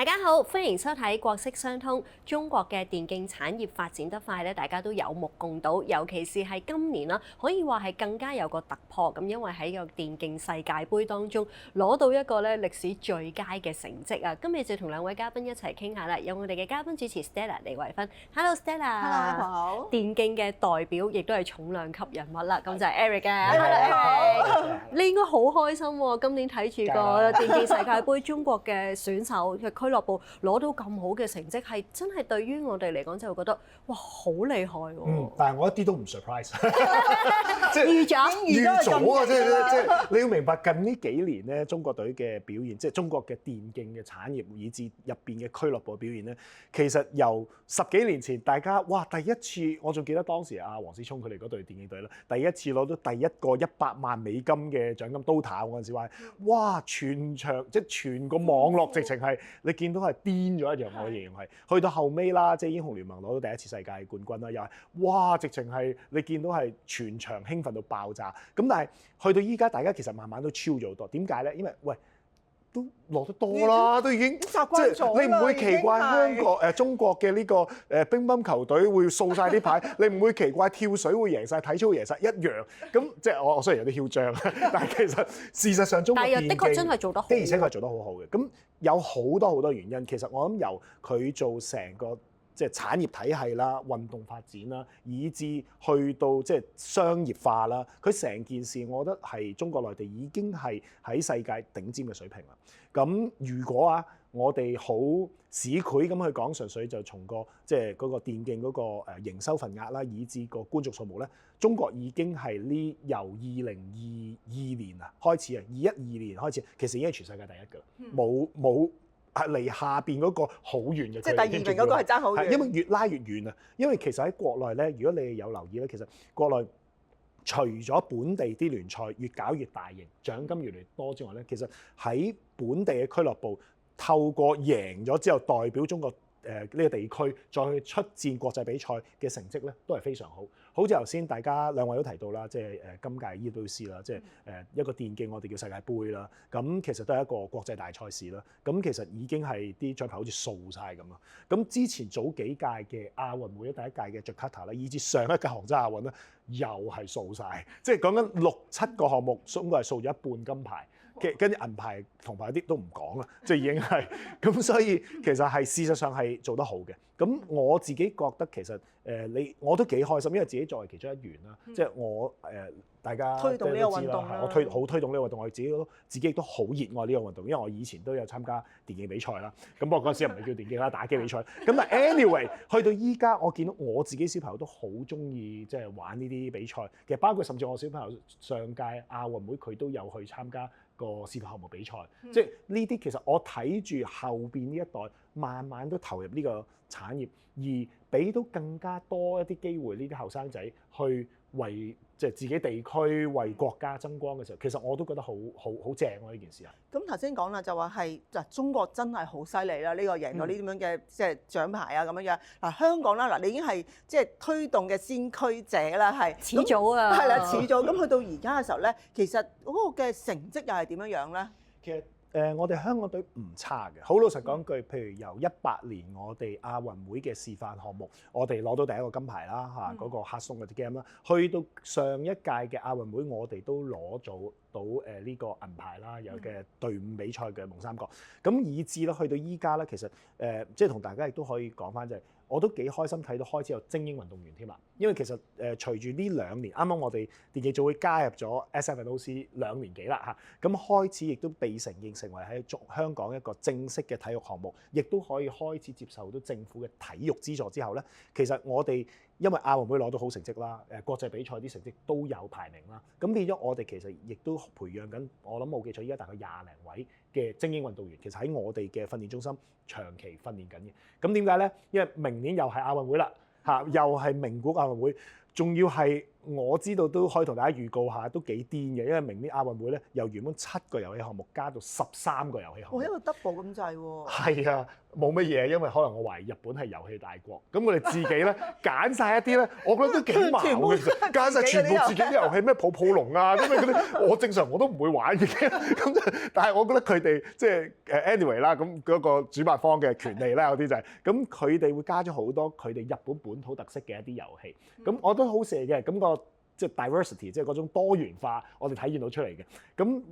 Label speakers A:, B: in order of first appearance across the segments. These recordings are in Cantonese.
A: 大家好，歡迎收睇國色相通。中國嘅電競產業發展得快咧，大家都有目共睹。尤其是係今年啦，可以話係更加有個突破。咁因為喺個電競世界盃當中攞到一個咧歷史最佳嘅成績啊！今日就同兩位嘉賓一齊傾下啦。有我哋嘅嘉賓主持 Stella 李慧芬 ，Hello Stella。
B: Hello，好。
A: 電競嘅代表亦都係重量級人物啦。咁就係 Eric 嘅。
B: Hello，
A: 你應該好開心喎！今年睇住個電競世界盃，中國嘅選手嘅俱樂部攞到咁好嘅成績，係真係對於我哋嚟講就會覺得哇好厲害喎！
C: 但係我一啲都唔 surprise，即
A: 係
C: 預咗啊！即係你要明白近呢幾年咧，中國隊嘅表現，即係中國嘅電競嘅產業以至入邊嘅俱樂部表現咧，其實由10幾年前大家哇第一次，我仲記得當時阿黃思聰佢哋嗰隊電競隊啦，第一次攞到第一個100萬美金嘅獎金 Dota 嗰陣時話，哇全場即係全個網絡直情係你見到係癲咗一樣，我形容係去到後尾啦，即係英雄聯盟攞到第一次世界冠軍啦，又係哇直情係你見到係全場興奮到爆炸。咁但係去到依家，大家其實慢慢都超咗好多。點解咧？因為喂都落得多啦，都已經
B: 習慣咗啦。
C: 你唔會奇怪香港中國嘅呢個乒乓球隊會掃晒啲牌，你唔會奇怪跳水會贏晒，體操會贏晒一樣。咁即係我雖然有啲囂張，但係其實事實上中國電競
A: 的確真係做得好，
C: 的而且確做得好好嘅。咁有好多原因，其實我諗由佢做成個即係產業體系啦、運動發展啦，以至去到即係商業化啦，佢成件事我覺得係中國內地已經係喺世界頂尖嘅水平啦。咁如果我哋好市儈咁去講，純粹就從個即係嗰個電競嗰個營收份額啦，以至個觀眾數目咧，中國已經係由2022年開始21、22年開始，其實已經係全世界第一㗎啦，冇離下邊嗰個好遠嘅，
B: 即係第二名嗰個係爭好遠，
C: 因為越拉越遠啊！因為其實喺國內咧，如果你有留意咧，其實國內除咗本地啲聯賽越搞越大型，獎金越嚟越多之外咧，其實喺本地嘅俱樂部透過贏咗之後，代表中國呢個地區再去出戰國際比賽嘅成績咧，都係非常好。好似頭先大家兩位都提到啦，即係今屆伊布斯啦，即係一個電競我哋叫世界盃啦。咁其實都係一個國際大賽事啦。咁其實已經係啲獎牌好似掃晒咁咯。咁之前早幾屆嘅亞運會，第一屆嘅 Jakarta 啦，以至上一屆杭州亞運咧，又係掃晒。即係講緊6、7個項目，應該係掃咗一半金牌。跟住銀牌、銅牌啲都唔講啦，即係已經係咁，所以其實係事實上係做得好嘅。咁我自己覺得其實我都幾開心，因為自己作為其中一員啦，即係我大家
B: 推動呢個運動啦，
C: 我好推動呢個運動，我自己亦都好熱愛呢個運動，因為我以前都有參加電競比賽啦。咁不過嗰陣時又唔係叫電競啦，打機比賽。咁但係 anyway， 去到依家我見到我自己小朋友都好中意即係玩呢啲比賽。其實包括甚至我小朋友上屆亞運會佢都有去參加個視覺項目比賽，即係呢啲其實我睇住後邊呢一代慢慢都投入呢個產業，而俾到更加多一啲機會呢啲後生仔去為即係自己地區為國家爭光嘅時候，其實我都覺得好正喎呢件事啊！
B: 咁頭先講啦，就話係中國真係好犀利啦，呢個贏到呢啲咁樣嘅即係獎牌啊咁樣樣。嗱香港啦，嗱你已經係即係推動嘅先驅者啦，係
A: 始祖啊，
B: 係啦始祖。咁去到而家嘅時候咧，其實嗰個嘅成績又係點樣樣咧？
C: 其實我哋香港隊唔差嘅，好老實講句，譬如由18年我哋亞運會嘅示範項目，我哋攞到第一個金牌啦嚇，嗰個黑松嗰啲 game 啦，去到上一屆嘅亞運會，我哋都攞到呢個銀牌啦，有嘅隊伍比賽嘅蒙三角，咁以至咧去到依家咧，其實即係同大家亦都可以講翻就係。我都幾開心睇到開始有精英運動員添啦，因為其實隨住呢2年，啱啱我哋電競組會加入咗 SF&OC 2年幾啦嚇，咁開始亦都被承認成為喺香港一個正式嘅體育項目，亦都可以開始接受到政府嘅體育資助之後咧，其實我哋因為亞運會攞到好成績啦，國際比賽啲成績都有排名啦，咁變咗我哋其實亦都培養緊，我諗冇記錯，依家大概20零位嘅精英運動員，其實喺我哋嘅訓練中心長期訓練緊嘅。咁點解咧？因為明年又係亞運會啦，嚇又係名古屋亞運會，仲要係我知道都可以同大家預告下，都幾癲嘅，因為明年亞運會咧由原本7個遊戲項目加到13個遊戲項目。
B: 一個 double 咁滯喎。
C: 係啊，冇乜嘢，因為可能我懷疑日本係遊戲大國，咁我哋自己咧揀晒一啲咧，我覺得都幾矛嘅，其實揀晒全部自己啲遊戲，咩泡泡龍啊咁嗰啲，我正常我都唔會玩嘅，咁但係我覺得佢哋即係anyway 啦，咁嗰個主辦方嘅權利啦，有啲就係咁佢哋會加咗好多佢哋日本本土特色嘅一啲遊戲，咁我都好謝嘅，咁個即係 diversity 即係嗰種多元化，我哋體現到出嚟嘅，咁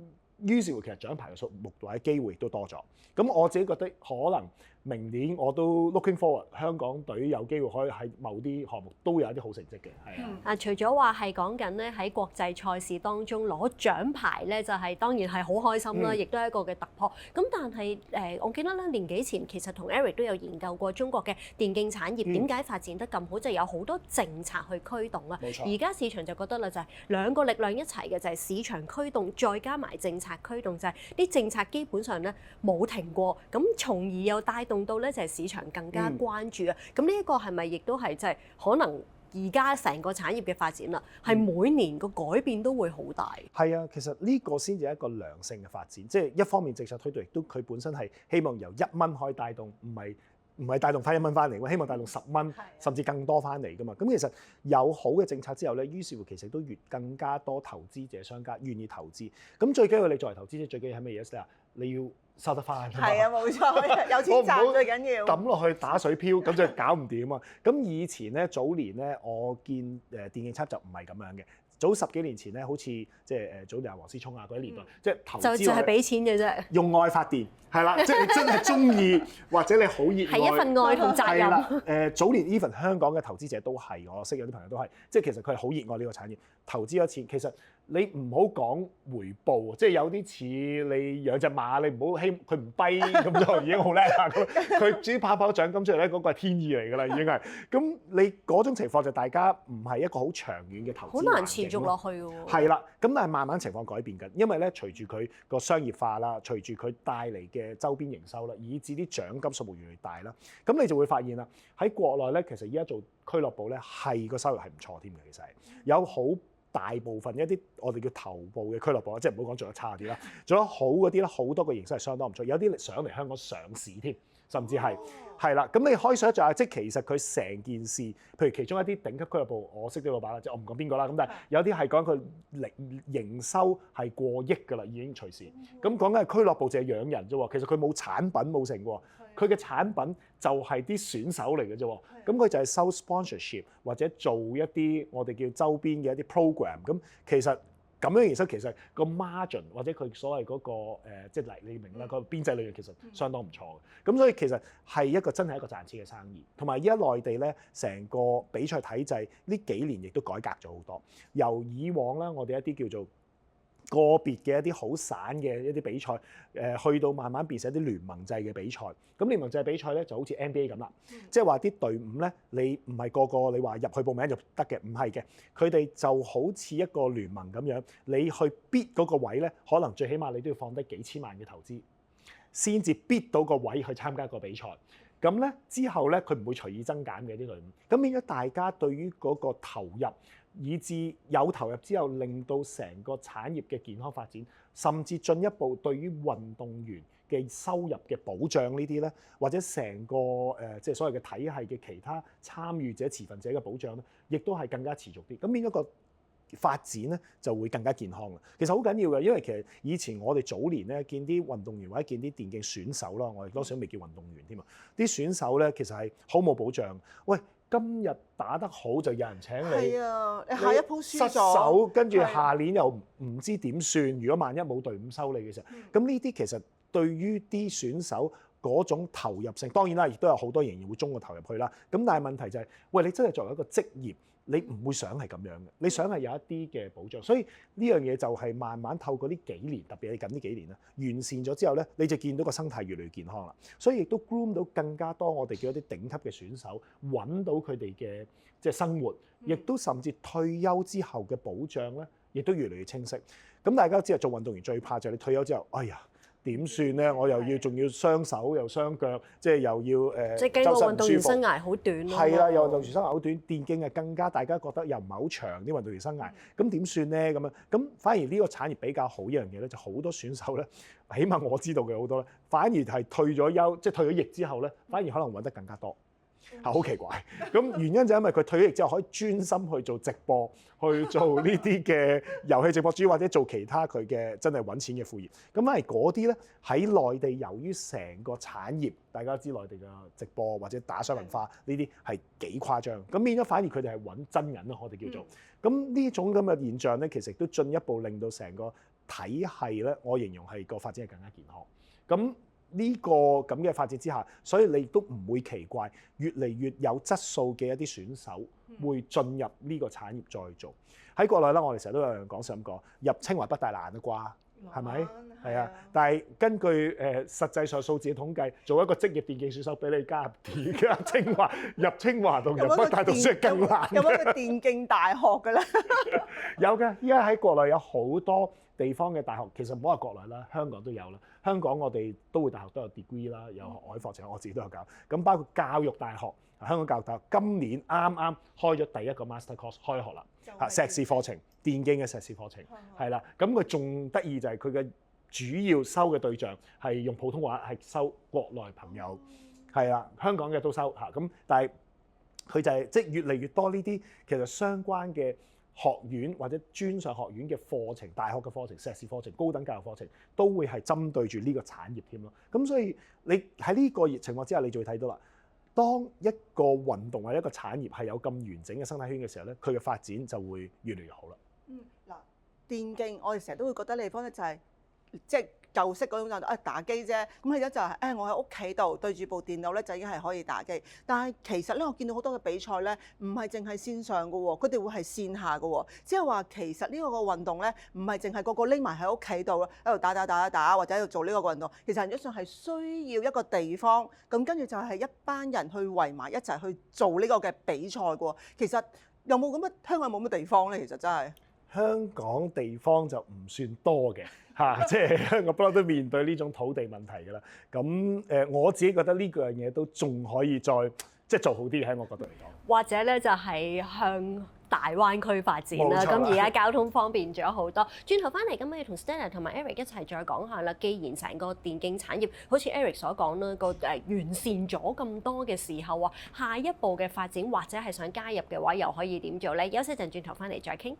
C: 於是乎其實獎牌嘅數目或者機會亦都多咗，咁我自己覺得可能明年我都 looking forward 香港隊有機會可以喺某啲項目都有一啲好成績嘅，係啊。
A: 除咗話係講緊咧喺國際賽事當中攞獎牌咧，就係當然係好開心啦，亦都係一個嘅突破。咁但係我記得咧年幾前其實同 Eric 都有研究過中國嘅電競產業點解發展得咁好，就有好多政策去驅動啦。
C: 冇錯。
A: 而家市場就覺得啦，就係兩個力量一齊嘅，就係市場驅動，再加埋政策驅動，就係啲政策基本上咧冇停過，咁從而又帶動到咧就係市場更加關注啊！咁呢一個係咪亦都係即係可能而家成個產業嘅發展啦，係每年個改變都會好大。
C: 係啊，其實呢個先至係一個良性嘅發展，即係一方面政策推動，亦都佢本身係希望由1蚊可以帶動，唔係帶動翻1蚊翻嚟，希望帶動10蚊甚至更多翻嚟㗎嘛。咁其實有好嘅政策之後咧，於是乎其實都越更加多投資者商家願意投資。咁最緊要你作為投資者，最緊要係咩嘢咧？你要收得翻。
B: 係啊，冇錯，有錢賺最緊要。
C: 抌落去打水漂，咁就搞唔掂啊！咁以前咧，早年咧，我見電競輯就唔係咁樣嘅。早10幾年前咧，好似即係早年黃思聰啊嗰啲年代，即係投資
A: 就係俾錢嘅啫，
C: 用愛發電係啦，即係你真係中意或者你好熱愛，
A: 係一份愛同責任。
C: 係啦，早年 even 香港嘅投資者都係，我識有啲朋友都係，即係其實佢係好熱愛呢個產業，投資咗錢，其實你唔好講回報，即係有啲似你養隻馬，你唔好希佢唔跛咁就已經好叻啦。佢自己跑獎金出嚟咧，嗰個係天意嚟㗎啦，已經係。咁你嗰種情況就大家唔係一個好長遠嘅投資，
A: 好難持續落去喎。
C: 係啦，咁但係慢慢情況改變緊，因為咧隨住佢個商業化啦，隨住佢帶嚟嘅周邊營收啦，以至啲獎金數目越嚟越大啦，咁你就會發現啦，喺國內咧，其實依家做俱樂部咧係個收入係唔錯添嘅，其實係有好大部分一啲我哋叫頭部嘅俱樂部，即係唔好講做得差啲啦，做得好嗰啲咧，好多個形式係相當唔錯，有啲上嚟香港上市添，甚至係啦。咁你可以想像下，即係其實佢成件事，譬如其中一啲頂級俱樂部，我識啲老闆啦，即係我唔講邊個啦。咁但係有啲係講佢營收係過億㗎啦，已經隨時。咁講緊係俱樂部就係養人啫喎，其實佢冇產品冇成喎。佢嘅產品就係啲選手嚟嘅啫喎，咁佢就係收 sponsorship 或者做一啲我哋叫周邊嘅一啲 program，咁其實咁樣形式其實個 margin 或者佢所謂嗰個即係你明啦，個邊際利潤其實相當唔錯嘅，咁所以其實係一個真係一個賺錢嘅生意，同埋依家內地咧成個比賽體制呢幾年亦都改革咗好多，由以往啦我哋一啲叫做個別嘅一啲好散嘅一啲比賽，去到慢慢變成一啲聯盟制嘅比賽。咁聯盟制比賽咧就好似 NBA 咁啦，即係話啲隊伍咧，你唔係個個你話入去報名就得嘅，唔係嘅。佢哋就好似一個聯盟咁樣，你去 bid 嗰個位咧，可能最起碼你都要放低幾千萬嘅投資，先至 bid 到個位去參加個比賽。咁咧之後咧，佢唔會隨意增減嘅啲隊伍。咁變咗大家對於嗰個投入，以至有投入之後，令到成個產業嘅健康發展，甚至進一步對於運動員嘅收入嘅保障呢啲咧，或者成個即係所謂嘅體系嘅其他參與者、持份者嘅保障咧，亦都係更加持續啲。咁變咗個發展咧就會更加健康啦。其實好緊要嘅，因為其實以前我哋早年咧見啲運動員或者見啲電競選手啦，我哋多數未叫運動員添啊，啲選手咧其實係好冇保障。喂，今日打得好就有人請你，
B: 係啊，你下一鋪輸咗，
C: 失手跟住下年又唔知點算。如果萬一冇隊伍收你嘅時候，咁呢啲其實對於啲選手嗰種投入性，當然啦，亦都有好多仍然會中個投入去啦。咁但係問題就係，喂，你真係作為一個職業，你唔會想係咁樣嘅，你想係有一啲嘅保障。所以呢樣嘢就係慢慢透過呢幾年，特別係近呢幾年啦，完善咗之後咧，你就見到個生態越嚟越健康啦。所以亦都 groom 到更加多我哋叫一啲頂級嘅選手，揾到佢哋嘅即係生活，亦都甚至退休之後嘅保障咧，亦都越嚟越清晰。咁大家都知道做運動員最怕就係你退休之後，哎呀〜點算咧？我又要仲要雙手又雙腳，即係又要
A: 即係驚個運動員生涯好短咯。
C: 係啦，又運動員生涯好短，電競更加大家覺得又唔係好長啲運動員生涯，咁點算咧？咁樣咁反而呢個產業比較好一樣嘢咧，就好多選手咧，起碼我知道嘅好多咧，反而係退咗休，即係退咗役之後咧，反而可能揾得更加多。係好奇怪，咁原因就因為佢退咗役之後可以專心去做直播，去做呢啲嘅遊戲直播主，或者做其他佢嘅真係揾錢嘅副業。咁反而嗰啲咧喺內地，由於成個產業，大家知內地嘅直播或者打賞文化呢啲係幾誇張，咁變咗反而佢哋係揾真銀咯，我哋叫做。咁呢種咁嘅現象咧，其實都進一步令到成個體系咧，我形容係個發展係更加健康。咁呢個咁嘅發展之下，所以你都唔會奇怪，越嚟越有質素嘅一啲選手會進入呢個產業再做。喺國內咧，我哋成日都有人講咁講，入清華北大難啊啩，係咪？係啊。但係根據實際上數字嘅統計，做一個職業電競選手比你加入清華入清華同入北大讀書係更難。
B: 有冇一個電競大學嘅咧？
C: 有嘅，依家喺國內有好多地方嘅大學，其實唔好話國內啦，香港都有啦。香港我哋都會大學都有 degree 啦，有學位課程，我自己都有教。咁包括教育大學，香港教育大學今年啱啱開咗第一個 master course 開學啦，碩士課程，電競嘅碩士課程，係啦。咁佢仲得意就係佢嘅主要收嘅對象係用普通話，係收國內朋友，係啦，香港嘅都收嚇。咁但係佢就係即係越嚟越多呢啲其實相關嘅學院或者專上學院嘅課程、大學嘅課程、碩士課程、高等教育課程，都會係針對住呢個產業添咯。咁所以你喺呢個情況之下，你就會睇到啦。當一個運動或者一個產業係有咁完整嘅生態圈嘅時候咧，佢嘅發展就會越嚟越好啦。
B: 嗱，電競我哋成日都會覺得呢地方咧就係即係舊式嗰種就打機啫，咁佢而家就係我喺屋企度對住部電腦咧就已經係可以打機。但係其實咧我見到好多嘅比賽咧，唔係淨係線上嘅喎，佢哋會係線下嘅喎。即係話其實呢個運動咧，唔係淨係個個匿埋喺屋企度喺度打，或者喺度做呢個運動。其實實際上係需要一個地方，咁跟住就係一班人去圍埋一齊去做呢個嘅比賽嘅喎。其實有冇咁嘅香港有冇咁嘅地方咧？其實真係
C: 香港地方就唔算多嘅。即係香港不嬲都面對呢種土地問題㗎啦。咁我自己覺得呢樣嘢都仲可以再即係做好啲喺我角度嚟講。
A: 或者咧就係向大灣區發展啦。咁而家交通方便咗好多。轉頭翻嚟，咁我要同 Stella 同埋 Eric 一齊再講下啦。既然成個電競產業好似 Eric 所講啦，個完善咗咁多嘅時候啊，下一步嘅發展或者係想加入嘅話，又可以點做咧？休息陣，轉頭翻嚟再傾。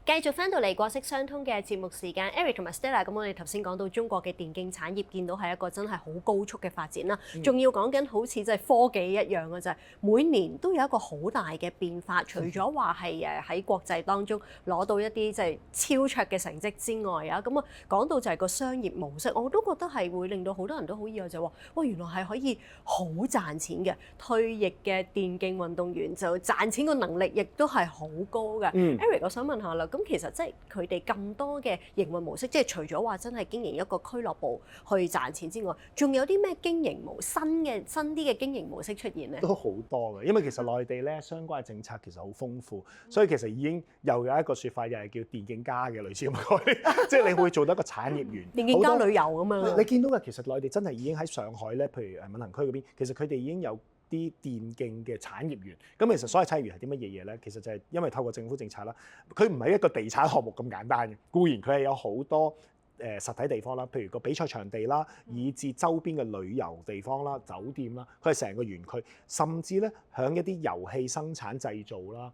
A: 繼續翻到嚟國色相通嘅節目時間 ，Eric 同埋 Stella， 咁我哋頭先講到中國嘅電競產業，見到係一個真係好高速嘅發展啦。仲要講緊好似即係科技一樣嘅就係每年都有一個好大嘅變化。除咗話係喺國際當中攞到一啲即係超卓嘅成績之外啊，咁啊講到就係個商業模式，我都覺得係會令到好多人都好意外，就話哇原來係可以好賺錢嘅。退役嘅電競運動員就賺錢個能力亦都係好高嘅。Eric， 我想問下啦。咁其實即係佢哋咁多嘅營運模式，即係除咗話真係經營一個俱樂部去賺錢之外，仲有啲咩經營新啲嘅經營模式出現咧？
C: 都好多嘅，因為其實內地咧相關嘅政策其實好豐富，所以其實已經又有一個説法，又係叫電競加嘅類似咁嘅，即係你會做到一個產業園。
A: 電競加旅遊咁樣。
C: 你見到嘅其實內地真係已經喺上海咧，譬如閔行區嗰邊，其實佢哋已經有啲電競嘅產業園。咁其實所謂產業園係啲乜嘢嘢咧？其實就係因為透過政府政策啦，佢唔係一個地產項目咁簡單嘅。固然佢係有好多實體地方啦，譬如個比賽場地啦，以至周邊嘅旅遊地方啦、酒店啦，佢係成個園區，甚至咧響一啲遊戲生產製造啦，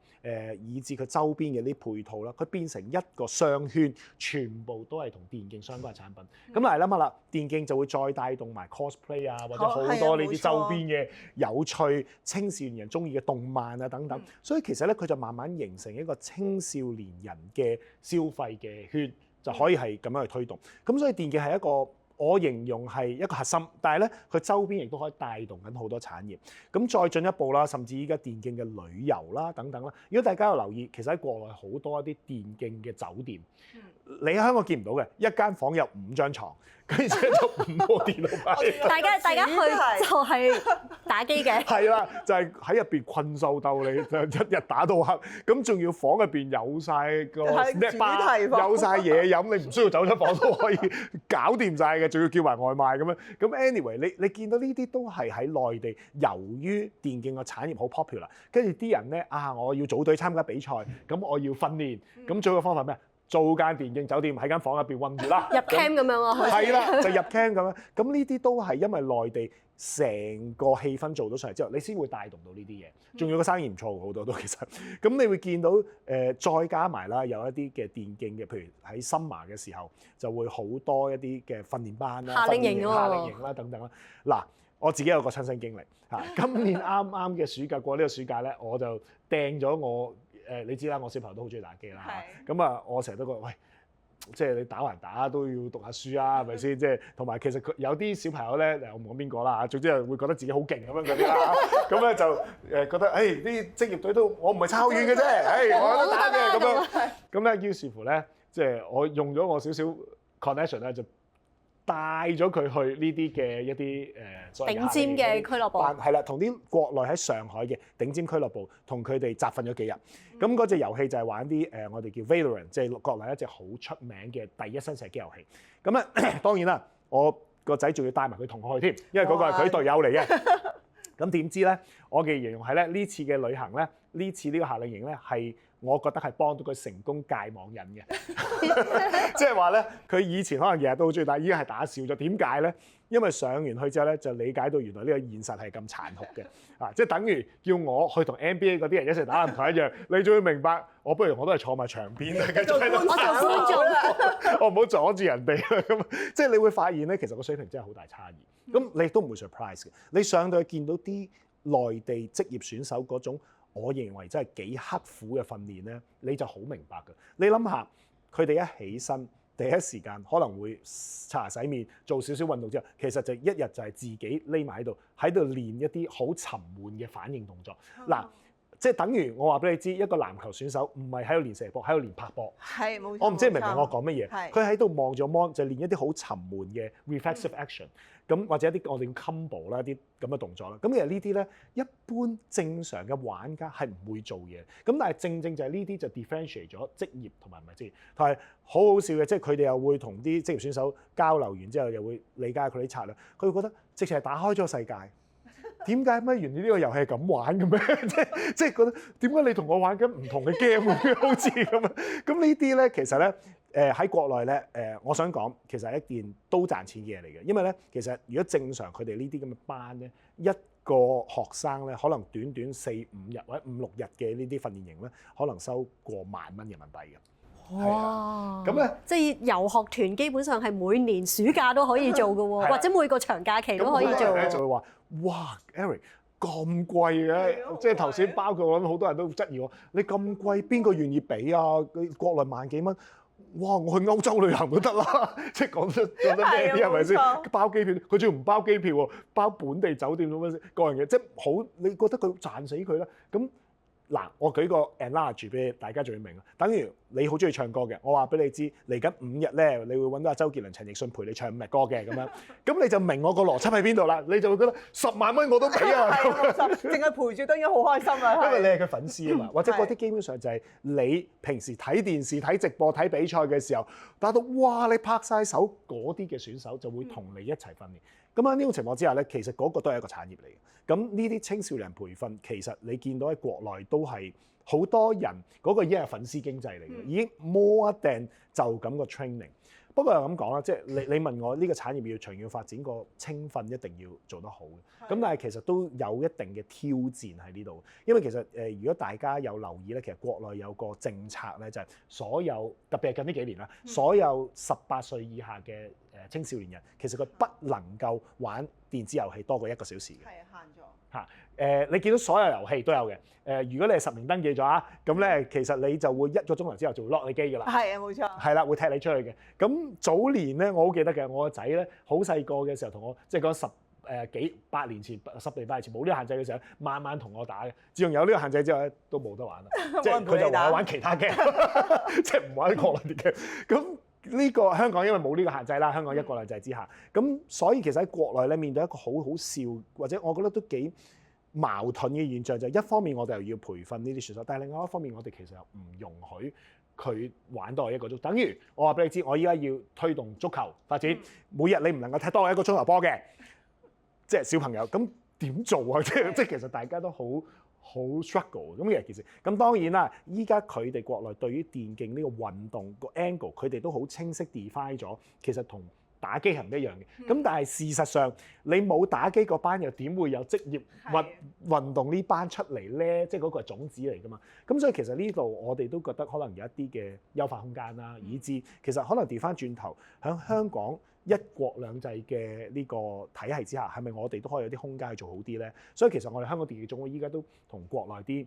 C: 以至佢周邊嘅啲配套啦，佢變成一個商圈，全部都係同電競相關嘅產品。咁嚟諗下啦，電競就會再帶動埋 cosplay 啊，或者好多呢啲周邊嘅有趣青少年人中意嘅動漫啊等等。所以其實咧，佢就慢慢形成一個青少年人嘅消費嘅圈。就可以係咁樣去推動，咁所以電競係一個我形容係一個核心，但係咧佢周邊亦都可以帶動緊好多產業。咁再進一步啦，甚至依家電競嘅旅遊啦等等啦。如果大家有留意，其實喺國內好多一啲電競嘅酒店，你喺香港見唔到嘅，一間房有5張床，跟住就5個電腦擺。
A: 大家去就係打機嘅。
C: 係啦，就係喺入邊困獸鬥你，就一日打到黑。咁仲要房入邊有晒個 snack bar， 有晒嘢飲，你唔需要走出房都可以搞掂晒嘅，仲要叫埋外賣咁樣。咁 anyway， 你見到呢啲都係喺內地，由於電競個產業好 popular， 跟住啲人咧我要組隊參加比賽，咁我要訓練，咁最好嘅方法咩？做間電競酒店喺間房入邊韞住啦，
A: 入 cam 咁樣啊，
C: 係啦，就入 cam 咁樣。咁呢啲都係因為內地成個氣氛做到上嚟之後，你先會帶動到呢啲嘢。仲要個生意唔錯好多都其實。咁你會見到再加埋啦，有一啲嘅電競嘅，譬如喺summer嘅時候就會好多一啲嘅訓練班啦、
A: 夏令營
C: 夏令營啦等等啦。嗱，我自己有個親身經歷嚇，今年啱啱嘅暑假過呢個暑假咧，我就掟咗我。你知啦，我小朋友都好中意打機啦，咁我成日都覺得，喂，即係你打還打都要讀下書啊，係咪先？即係同埋其實佢有啲小朋友咧，我唔講邊個啦嚇，總之係會覺得自己好勁咁樣嗰啲啦，咁咧就覺得，啲職業隊都我唔係差好遠嘅啫，我有得打嘅咁樣，咁咧於是乎咧，即係我用咗我少少 connection 咧就。帶咗佢去呢啲嘅一啲
A: 頂尖嘅俱樂部，
C: 係啦，同啲國內喺上海嘅頂尖俱樂部，同佢哋集訓咗幾日。咁嗰隻遊戲就係玩啲我哋叫 Valorant， 即係國內一隻好出名嘅第一身射擊遊戲。咁咧當然啦，我個仔仲要帶埋佢同學去添，因為嗰個係佢隊友嚟嘅。咁點知咧，我嘅形容係咧呢次嘅旅行咧，呢次呢個夏令營咧係。我覺得係幫到佢成功戒網癮嘅，即係話咧，佢以前可能日日都好中意打，依家係打少咗。點解咧？因為上完去之後咧，就理解到原來呢個現實係咁殘酷嘅，即係等於叫我去同 NBA 嗰啲人一齊打籃球一樣，你就會明白，我不如我都係坐埋牆邊啦，繼續喺度打啦，我唔好阻住人哋啦。咁即係你會發現咧，其實個水平真係好大差異。咁你亦都唔會 surprise 嘅。你上到去見到啲內地職業選手嗰種。我認為真係幾刻苦嘅訓練咧，你就好明白㗎。你諗下，佢哋一起身，第一時間可能會刷牙洗面，做少少運動之後，其實就一日就係自己匿埋喺度練一啲好沉悶嘅反應動作。嗱，即係等於我話俾你知，一個籃球選手唔係喺度練射波，喺度練拍波。
B: 係冇錯。
C: 我唔知你明唔明我講乜嘢？
B: 係。
C: 佢喺度望咗 mon 就練一啲好沉悶嘅 reflexive action。咁或者一啲我哋叫 combo 啦，一啲咁嘅動作啦。咁其實呢啲咧，一般正常嘅玩家係唔會做嘢。咁但係正正就係呢啲就 differentiate 咗職業同埋唔係職業。同埋好好笑嘅，即係佢哋又會同啲職業選手交流完之後，又會理解佢啲策略。佢會覺得直情係打開咗世界。點解乜原來呢個遊戲係咁玩嘅咩？即係覺得點解你同我玩緊唔同嘅 game 咁好似咁啊？咁呢啲咧其實咧。喺國內咧，我想講其實係一件都賺錢嘅嘢嚟嘅，因為咧其實如果正常佢哋呢啲咁嘅班咧，一個學生咧可能短短4-5日或者5-6日嘅呢啲訓練營咧，可能收過萬蚊人民幣嘅。
A: 哇！
C: 咁咧
A: 即係遊學團基本上係每年暑假都可以做嘅喎，或者每個長假期都可以做。
C: 咁咧就會話：哇 ，Eric 咁貴嘅，即係頭先包括我諗好多人都質疑我，你咁貴邊個願意俾啊？佢國內萬幾蚊。哇！我去歐洲旅行都得啦，即係講得咩啲係咪先？包機票，佢仲要唔包機票喎，包本地酒店咁樣各樣嘢，即係好你覺得佢賺死佢啦。咁嗱，我舉個 analogy 俾大家仲要明啊。等於你好中意唱歌嘅，我話俾你知，嚟緊5日咧，你會揾到阿周杰倫、陳奕迅陪你唱5日歌嘅咁樣，咁你就明我個邏輯喺邊度啦。你就會覺得10萬蚊我都俾啊，
B: 淨係陪住都已經好開心啦。
C: 因為你係佢粉絲啊嘛，或者嗰啲基本上就係你平時睇電視、睇直播、睇比賽嘅時候，打到哇你拍晒手嗰啲嘅選手就會同你一齊訓練。咁喺呢種情況之下咧，其實嗰個都係一個產業嚟嘅。咁呢啲青少年培訓，其實你見到喺國內都係好多人嗰個已經係粉絲經濟嚟嘅，已經 more than 就咁個 training。不過又咁講啦，即係你問我呢個產業要長遠發展，個青訓一定要做得好嘅。咁但係其實都有一定嘅挑戰喺呢度，因為其實如果大家有留意咧，其實國內有個政策咧，就係所有特別係近呢幾年啦，所有18歲以下嘅青少年人，其實佢不能夠玩電子遊戲多過1個小時嘅。
B: 係限咗。
C: 嚇你見到所有遊戲都有嘅。如果你係10年登記咗啊，咁咧其實你就會1個鐘頭之後就會 lock 你機㗎啦。係啊，冇錯。係啦，會踢你出去嘅。咁早年咧，我好記得嘅，我個仔咧好細個嘅時候同我即係講8年前、10年、8年前冇呢個限制嘅時候，晚晚同我打嘅。自從有呢個限制之後咧，都冇得玩啦。即係佢就話我玩其他 game，即係唔玩國內啲 game。咁呢個香港因為冇呢個限制啦，香港一國兩制之下，咁所以其實喺國內咧面對一個好好笑或者我覺得都幾矛盾嘅現象，就係一方面我哋又要培訓呢啲選手，但係另外一方面我哋其實又唔容許佢玩多1個鐘。等於我話俾你知，我依家要推動足球發展，每日你唔能夠踢多1個鐘頭波嘅，即係小朋友咁點做啊？即係其實大家都好 struggle 咁嘅件事。咁當然啦，依家佢哋國內對於電競呢個運動個 angle，佢哋都好清晰 define 咗，其實同打機係唔一樣嘅。咁但係事實上，你冇打機嗰班又點會有職業運動呢班出嚟咧？即係嗰個係種子嚟㗎嘛。咁所以其實呢度我哋都覺得可能有一啲嘅優化空間啦，以至其實可能調翻轉頭喺香港一國兩制嘅呢個體系之下，係咪我哋都可以有啲空間去做好啲咧？所以其實我哋香港電競總會依家都同國內啲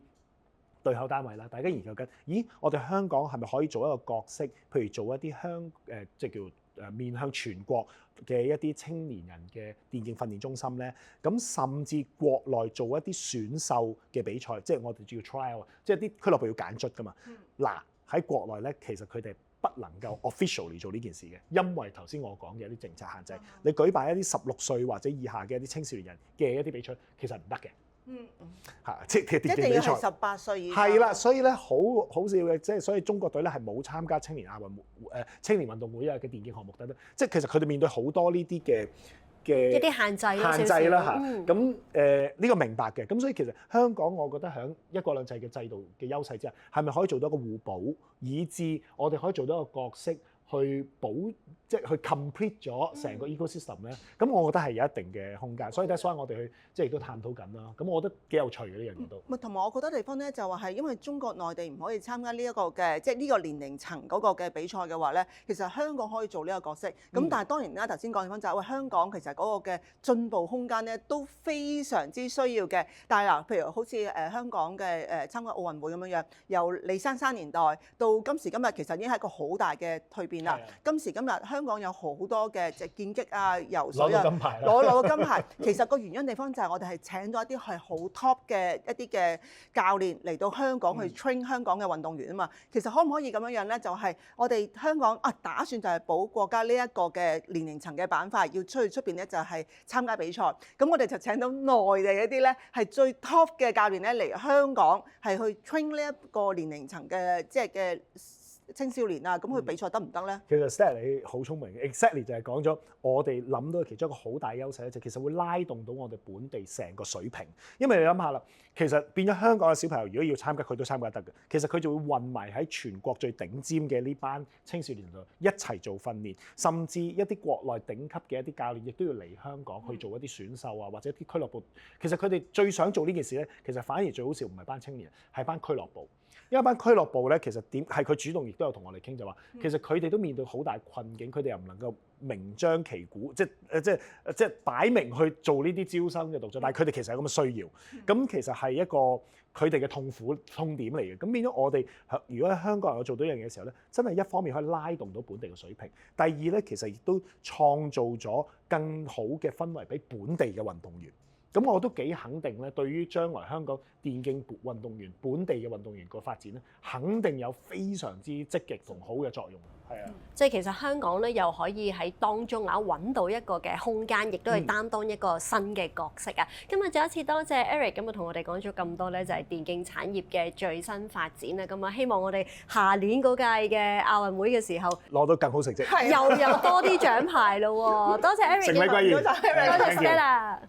C: 對口單位啦，大家研究緊，咦，我哋香港係咪可以做一個角色，譬如做一啲即係叫面向全國嘅一啲青年人嘅電競訓練中心咧？咁甚至國內做一啲選秀嘅比賽，即係我哋叫 trial， 即係啲俱樂部要揀卒㗎嘛。嗱，喺國內咧，其實佢哋不能夠 officially 做呢件事嘅，因為頭先我講嘅一啲政策限制，你舉辦一啲16歲或者以下嘅一啲青少年人嘅一啲比賽，其實唔得嘅。嚇，即係電競比賽
B: 一定要係18歲以上。
C: 係啦，所以咧好笑嘅，即係所以中國隊咧係冇參加青年青年運動會啊嘅電競項目等等，即係其實佢哋面對好多呢啲嘅
A: 一啲限制
C: 啦嚇。咁呢個明白嘅，咁所以其實香港我覺得喺一國兩制嘅制度嘅優勢之下，係咪可以做到一個互補，以至我哋可以做到一個角色去即係去 complete 咗成個 ecosystem 咧？咁我覺得係有一定嘅空間，所以我哋去即係亦都探討緊啦。咁我覺得幾有趣嘅呢樣嘢都。
B: 同埋我覺得地方咧就話係因為中國內地唔可以參加呢一個嘅即係呢個年齡層嗰個嘅比賽嘅話咧，其實香港可以做呢個角色。咁但係當然啦，頭先講地方就係喂香港其實嗰個嘅進步空間咧都非常之需要嘅。但係嗱，譬如好似香港嘅參加奧運會咁樣樣，由李珊珊年代到今時今日，其實已經係一個好大嘅蛻變啦。今時今日香港有好多嘅即係劍擊啊、游水啊，攞到金牌。其實個原因地方就係我哋係請咗一啲係好 top 嘅一啲嘅教練嚟到香港去 train 香港嘅運動員啊嘛。其實可唔可以咁樣樣咧？就係我哋香港打算就係保國家呢一個嘅年齡層嘅板塊，要出去出邊咧就係參加比賽。咁我哋就請到內地一啲咧係最 top 嘅教練咧嚟香港係去 train 呢一個年齡層嘅即係嘅青少年啊，咁佢比賽得唔得咧？
C: 其實 Stella 你好聰明嘅 ，exactly 就係講咗我哋諗到其中一個好大優勢咧，就其實會拉動到我哋本地成個水平。因為你諗下啦，其實變咗香港嘅小朋友如果要參加，佢都參加得嘅。其實佢就會混埋喺全國最頂尖嘅呢班青少年度一齊做訓練，甚至一啲國內頂級嘅一啲教練亦都要嚟香港去做一啲選秀啊，或者啲俱樂部。其實佢哋最想做呢件事咧，其實反而最好笑唔係班青年，係班俱樂部。因為班俱樂部咧，其實係佢主動，亦都有同我哋傾就話，其實佢哋都面對好大困境，佢哋又唔能夠明張旗鼓，即係擺明去做呢啲招生嘅動作，但係佢哋其實有咁嘅需要，咁其實係一個佢哋嘅痛點嚟嘅。咁變咗我哋如果喺香港能夠做到一樣嘢嘅時候咧，真係一方面可以拉動到本地嘅水平，第二咧其實亦都創造咗更好嘅氛圍俾本地嘅運動員。咁我都幾肯定咧，對於將來香港電競運動員、本地嘅運動員個發展咧，肯定有非常之積極同好嘅作用。係啊，
A: 即係其實香港咧又可以喺當中揾到一個嘅空間，亦都係擔當一個新嘅角色啊！今日再一次多謝 Eric 咁啊，同我哋講咗咁多咧，就係電競產業嘅最新發展啦。咁啊，希望我哋下年嗰屆嘅亞運會嘅時候
C: 攞到更好成績，
A: 又有多啲獎牌咯喎！多謝 Eric，
C: 成禮歸言，
A: 多謝 Stella。